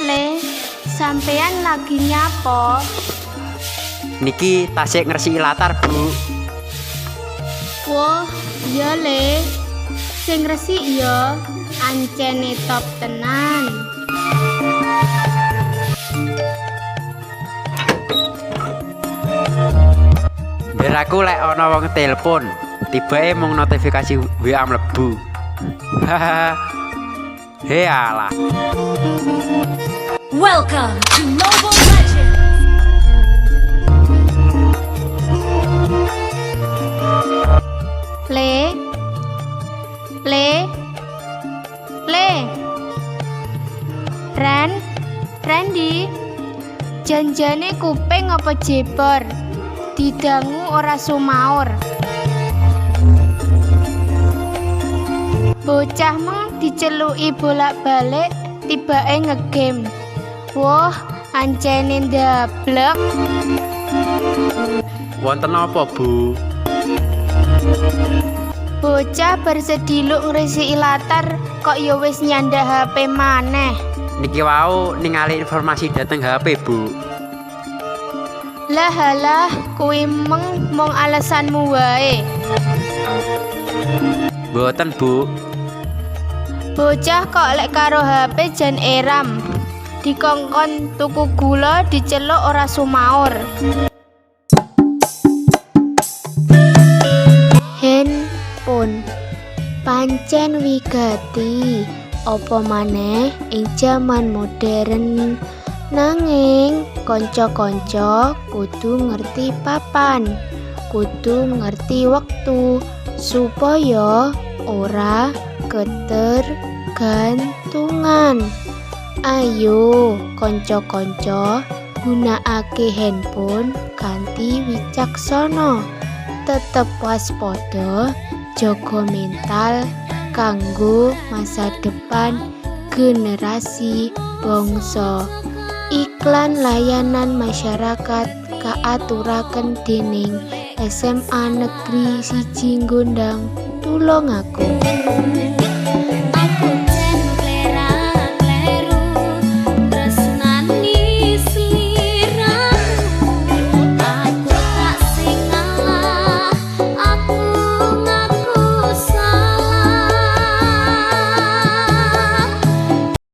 Le, sampean lagi nyapo? Niki tasik ngresiki latar, Bu. Wah, iya Le. Sing resik ya, ancene top tenan. Biar aku lek ana wong telepon, tibake mung notifikasi WA mlebu. Hahaha. He alah. Welcome to Mobile Legends! Le. Randy. Janjane kuping apa jebor? Didangu ora sumaur. Bocah meng diceluki bolak-balik tibake ngegame. Wah, ancene ndablek. Wonten apa, Bu? Bocah bersediluk ngresiki latar kok ya wis nyandak HP maneh. Niki wau ningali informasi dateng HP, Bu. Lah halah, kuwi mung alasanmu wae. Mboten, Bu. Bocah kok lek karo HP jan eram. Dikongkon tuku gula diceluk ora sumaur. Handphone pancen wigati apa maneh ing jaman modern. Nanging kanca-kanca kudu ngerti papan, kudu ngerti wektu supaya ora ketergantungan. Ayo kanca-kanca gunakake handphone kanthi wicaksana. Tetep waspada, jaga mental kanggo masa depan generasi bangsa. Iklan layanan masyarakat kaaturaken dening SMA Negeri 1 Gondang Tulungagung.